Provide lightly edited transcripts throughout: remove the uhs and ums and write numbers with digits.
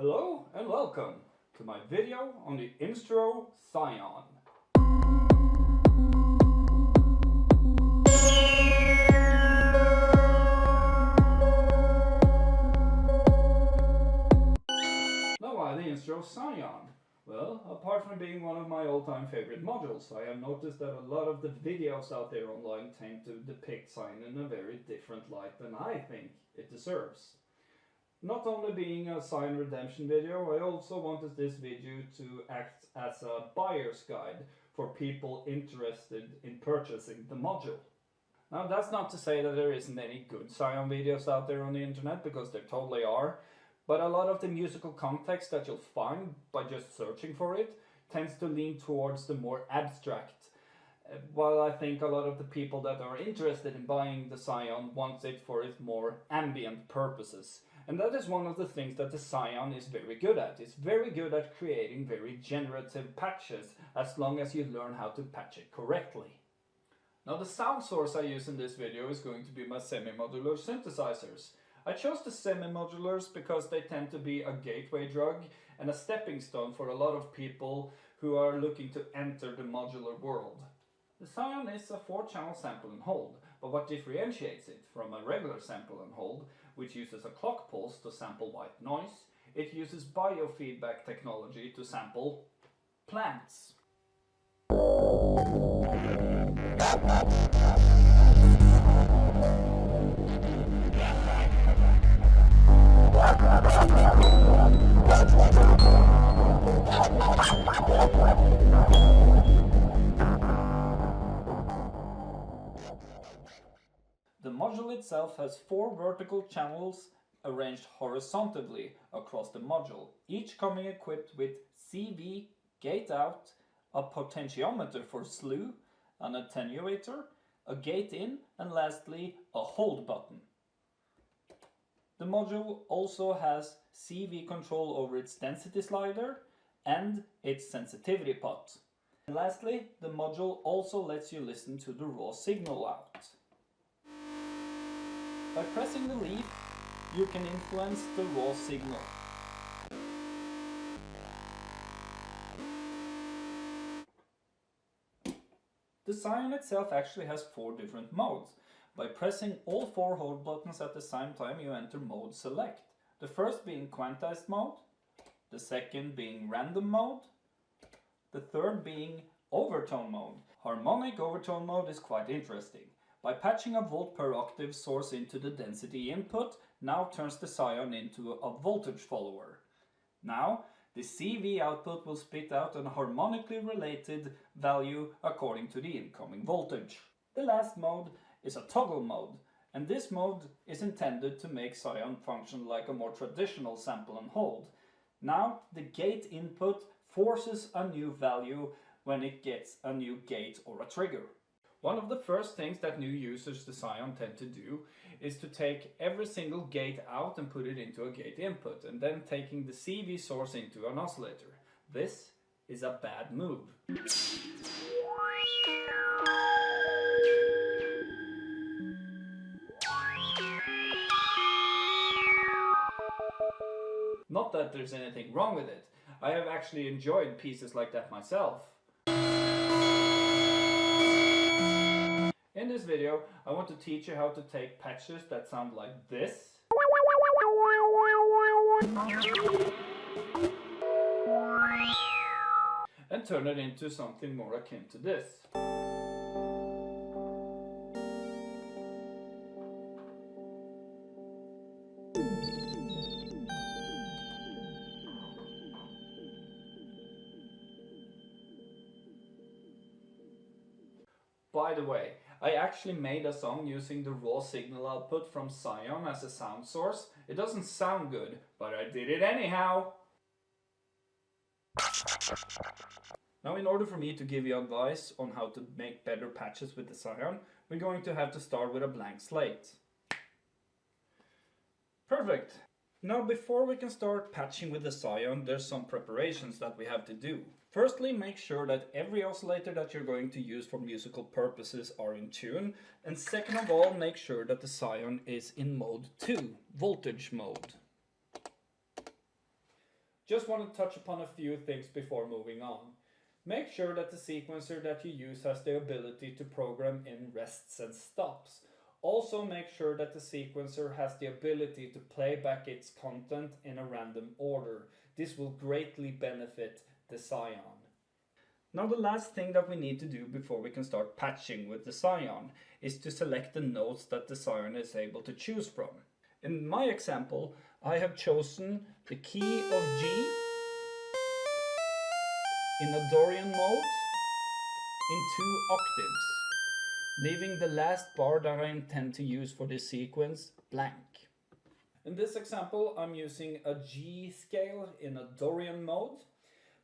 Hello and welcome to my video on the Instro Scion. Now why the Instro Scion? Well, apart from being one of my all-time favorite modules, I have noticed that a lot of the videos out there online tend to depict Scion in a very different light than I think it deserves. Not only being a Scion redemption video, I also wanted this video to act as a buyer's guide for people interested in purchasing the module. Now that's not to say that there isn't any good Scion videos out there on the internet, because there totally are, but a lot of the musical context that you'll find by just searching for it tends to lean towards the more abstract, while I think a lot of the people that are interested in buying the Scion want it for its more ambient purposes. And that is one of the things that the Scion is very good at. It's very good at creating very generative patches, as long as you learn how to patch it correctly. Now the sound source I use in this video is going to be my semi-modular synthesizers. I chose the semi-modulars because they tend to be a gateway drug and a stepping stone for a lot of people who are looking to enter the modular world. The Scion is a 4-channel sample and hold, but what differentiates it from a regular sample and hold, which uses a clock pulse to sample white noise, it uses biofeedback technology to sample plants. The module itself has 4 vertical channels arranged horizontally across the module, each coming equipped with CV, gate out, a potentiometer for slew, an attenuator, a gate in, and lastly a hold button. The module also has CV control over its density slider and its sensitivity pot. And lastly, the module also lets you listen to the raw signal out. By pressing the leaf, you can influence the raw signal. The Scion itself actually has 4 different modes. By pressing all 4 hold buttons at the same time, you enter mode select. The first being quantized mode, the second being random mode, the third being overtone mode. Harmonic overtone mode is quite interesting. By patching a volt per octave source into the density input, now turns the Scion into a voltage follower. Now, the CV output will spit out a harmonically related value according to the incoming voltage. The last mode is a toggle mode, and this mode is intended to make Scion function like a more traditional sample and hold. Now, the gate input forces a new value when it gets a new gate or a trigger. One of the first things that new users to Scion tend to do is to take every single gate out and put it into a gate input, and then taking the CV source into an oscillator. This is a bad move. Not that there's anything wrong with it. I have actually enjoyed pieces like that myself. In this video, I want to teach you how to take patches that sound like this and turn it into something more akin to this. By the way, I actually made a song using the raw signal output from Scion as a sound source. It doesn't sound good, but I did it anyhow. Now, in order for me to give you advice on how to make better patches with the Scion, we're going to have to start with a blank slate. Perfect! Now, before we can start patching with the Scion, there's some preparations that we have to do. Firstly, make sure that every oscillator that you're going to use for musical purposes are in tune. And second of all, make sure that the Scion is in mode 2, voltage mode. Just want to touch upon a few things before moving on. Make sure that the sequencer that you use has the ability to program in rests and stops. Also make sure that the sequencer has the ability to play back its content in a random order. This will greatly benefit the Scion. Now the last thing that we need to do before we can start patching with the Scion is to select the notes that the Scion is able to choose from. In my example, I have chosen the key of G in a Dorian mode in 2 octaves, leaving the last bar that I intend to use for this sequence blank. In this example, I'm using a G scale in a Dorian mode,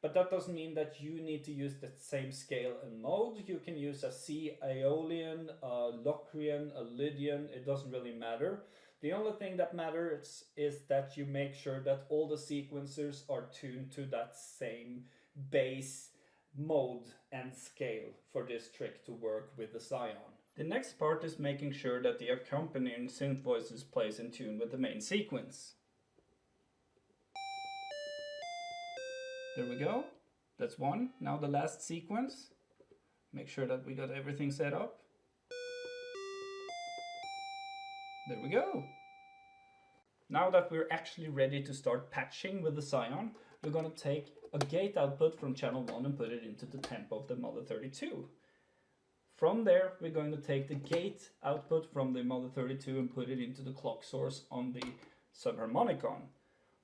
but that doesn't mean that you need to use the same scale and mode. You can use a C Aeolian, a Locrian, a Lydian, it doesn't really matter. The only thing that matters is that you make sure that all the sequencers are tuned to that same base mode and scale for this trick to work with the Scion. The next part is making sure that the accompanying synth voices plays in tune with the main sequence. There we go. That's one. Now the last sequence. Make sure that we got everything set up. There we go. Now that we're actually ready to start patching with the Scion, we're going to take a gate output from channel 1 and put it into the tempo of the Mother 32. From there, we're going to take the gate output from the Mother 32 and put it into the clock source on the subharmonicon.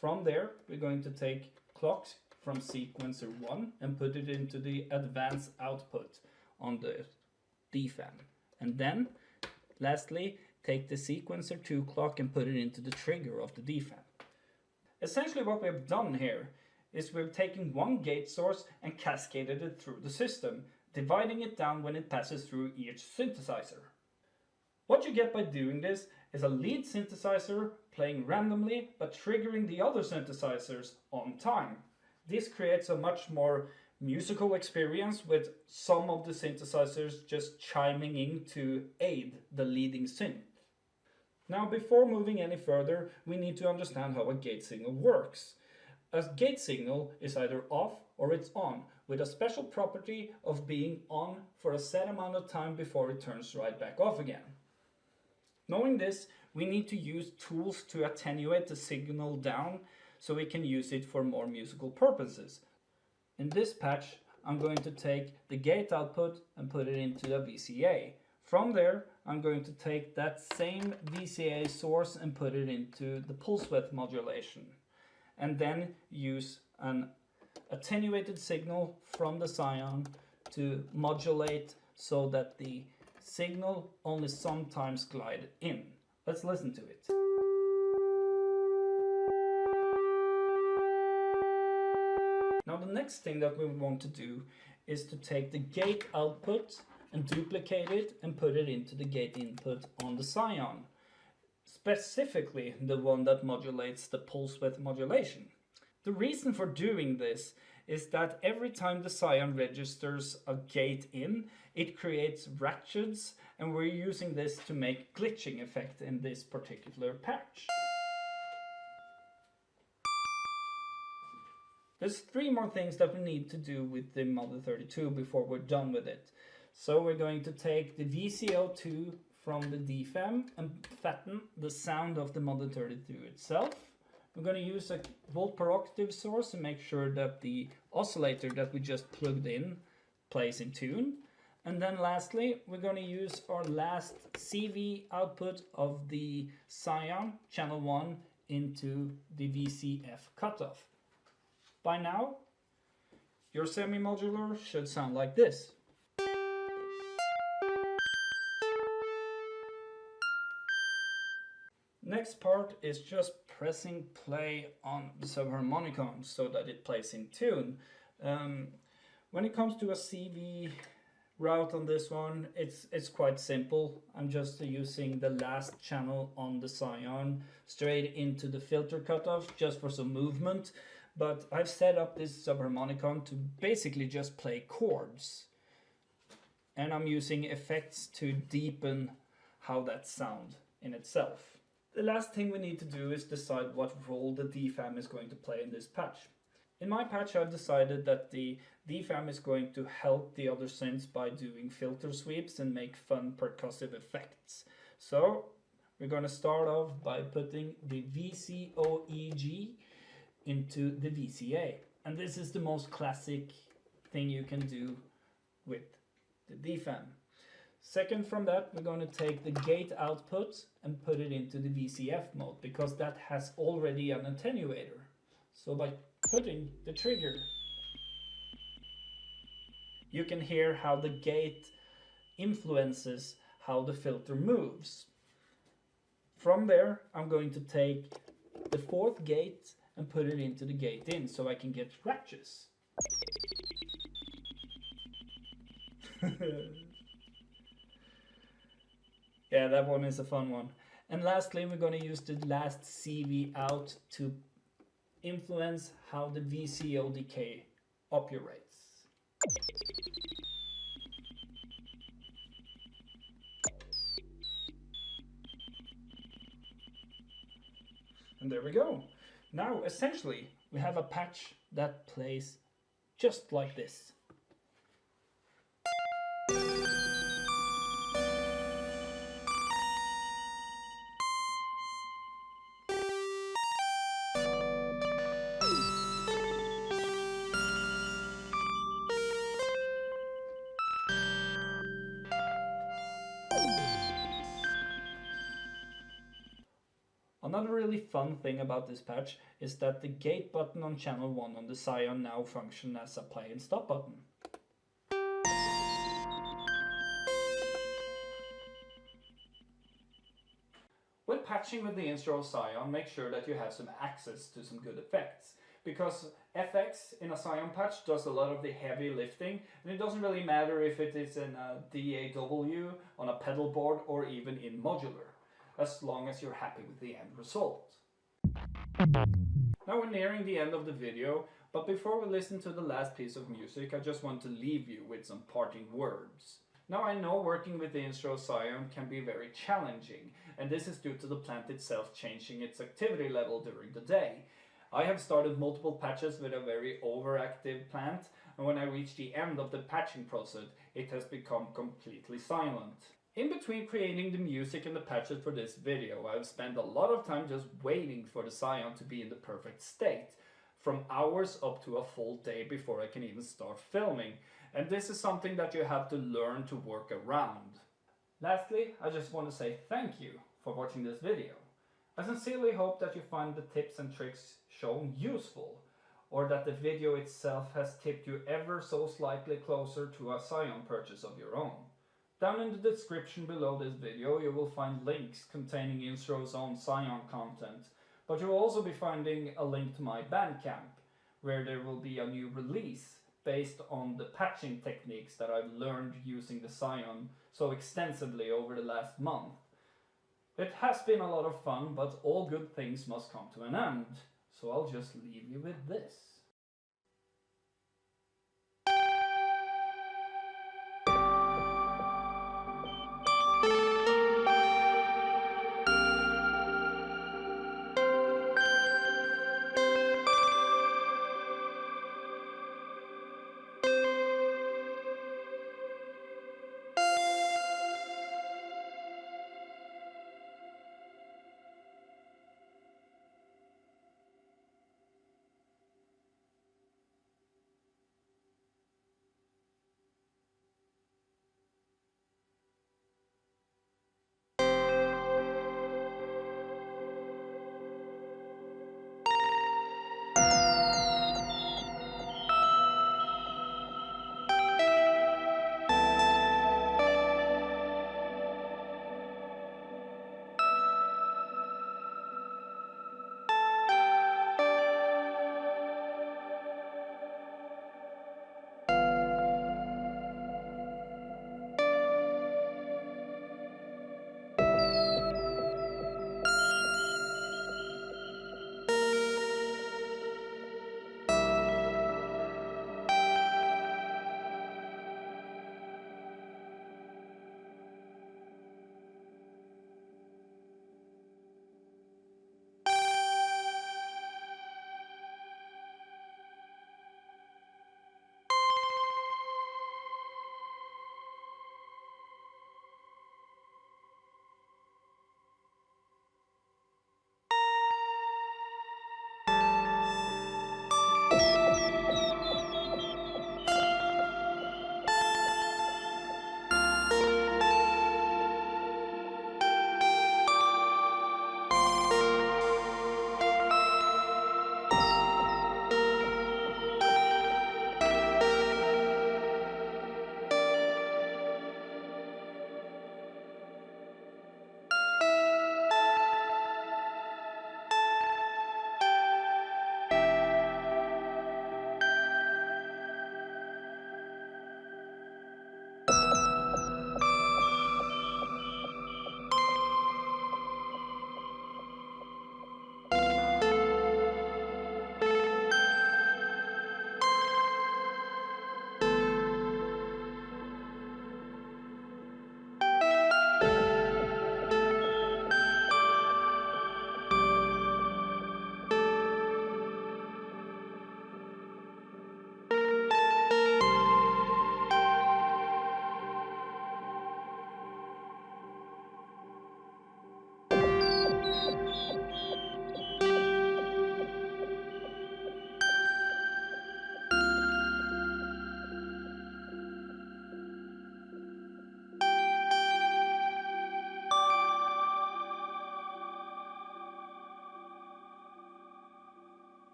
From there, we're going to take clocks from sequencer 1 and put it into the advanced output on the DFAM. And then, lastly, take the sequencer 2 clock and put it into the trigger of the DFAM. Essentially what we've done here is we've taken one gate source and cascaded it through the system, dividing it down when it passes through each synthesizer. What you get by doing this is a lead synthesizer playing randomly but triggering the other synthesizers on time. This creates a much more musical experience with some of the synthesizers just chiming in to aid the leading synth. Now before moving any further, we need to understand how a gate signal works. A gate signal is either off or it's on, with a special property of being on for a set amount of time before it turns right back off again. Knowing this, we need to use tools to attenuate the signal down so we can use it for more musical purposes. In this patch, I'm going to take the gate output and put it into a VCA. From there, I'm going to take that same VCA source and put it into the pulse width modulation. And then use an attenuated signal from the Scion to modulate so that the signal only sometimes glides in. Let's listen to it. Now the next thing that we want to do is to take the gate output and duplicate it and put it into the gate input on the Scion. Specifically the one that modulates the pulse width modulation. The reason for doing this is that every time the Scion registers a gate in, it creates ratchets, and we're using this to make glitching effect in this particular patch. There's 3 more things that we need to do with the Mother 32 before we're done with it. So we're going to take the VCO2 from the DFAM and fatten the sound of the Mother 32 itself. We're going to use a volt per octave source to make sure that the oscillator that we just plugged in plays in tune. And then lastly, we're going to use our last CV output of the Scion channel 1 into the VCF cutoff. By now, your semi-modular should sound like this. Next part is just pressing play on the subharmonicon so that it plays in tune. When it comes to a CV route on this one, it's quite simple. I'm just using the last channel on the Scion straight into the filter cutoff just for some movement. But I've set up this subharmonicon to basically just play chords. And I'm using effects to deepen how that sound in itself. The last thing we need to do is decide what role the DFAM is going to play in this patch. In my patch, I've decided that the DFAM is going to help the other synths by doing filter sweeps and make fun percussive effects. So we're going to start off by putting the VCOEG into the VCA. And this is the most classic thing you can do with the DFAM. Second from that, we're going to take the gate output and put it into the VCF mode, because that has already an attenuator. So by putting the trigger, you can hear how the gate influences how the filter moves. From there, I'm going to take the fourth gate and put it into the gate in so I can get scratches. Yeah, that one is a fun one. And lastly, we're going to use the last CV out to influence how the VCO decay operates. And there we go. Now, essentially, we have a patch that plays just like this. Another really fun thing about this patch is that the gate button on channel 1 on the Scion now functions as a play and stop button. When patching with the Instro Scion, make sure that you have some access to some good effects, because FX in a Scion patch does a lot of the heavy lifting, and it doesn't really matter if it is in a DAW, on a pedal board, or even in modular, as long as you're happy with the end result. Now we're nearing the end of the video, but before we listen to the last piece of music, I just want to leave you with some parting words. Now I know working with the Instro Scion can be very challenging, and this is due to the plant itself changing its activity level during the day. I have started multiple patches with a very overactive plant, and when I reach the end of the patching process, it has become completely silent. In between creating the music and the patches for this video, I've spent a lot of time just waiting for the Scion to be in the perfect state, from hours up to a full day before I can even start filming, and this is something that you have to learn to work around. Lastly, I just want to say thank you for watching this video. I sincerely hope that you find the tips and tricks shown useful, or that the video itself has tipped you ever so slightly closer to a Scion purchase of your own. Down in the description below this video you will find links containing Instro's own Scion content, but you will also be finding a link to my Bandcamp, where there will be a new release based on the patching techniques that I've learned using the Scion so extensively over the last month. It has been a lot of fun, but all good things must come to an end, so I'll just leave you with this.